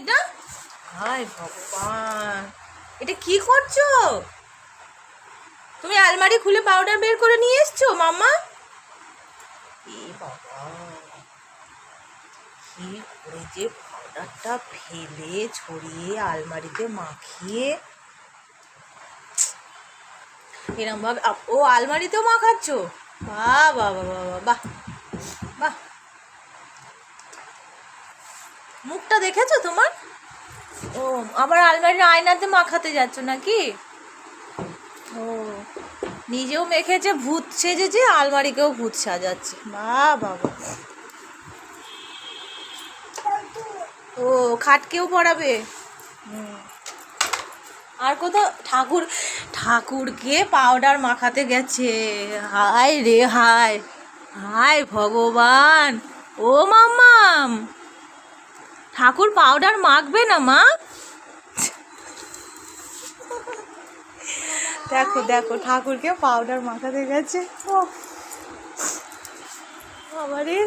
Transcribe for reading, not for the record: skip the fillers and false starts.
এটা হায় ভগবান, এটা কি করছো তুমি? আলমারি খুলে পাউডার বের করে নিয়ে এসছো মাম্মা? এ বাবা, কি করে যে পাউডারটা ফেলে ছড়িয়ে আলমারিতে মাখিয়ে এরম ভাবে ও আলমারিতেও মাখাচ্ছ? বাহ বাহ বাহ বাহ বাহ বাহ। মুখটা দেখেছো তোমার? ও আবার আলমারির আয়নাতে মাখাতে যাচ্ছ নাকি? ও নিজেও মেখেছে, ভূত সেজেছে, আলমারিকেও ভূত সাজাচ্ছে। বাহ বাবা। ও খাটকেও পড়াবে। আর কোথাও ঠাকুরকে পাউডার মাখাতে গেছে। হায় রে হায়, হায় ভগবান। ও মাম্মাম, ঠাকুর পাউডার মাখবে না মা? দেখো দেখো, ঠাকুরকে পাউডার মাখাতে গেছে। ও বাবারে।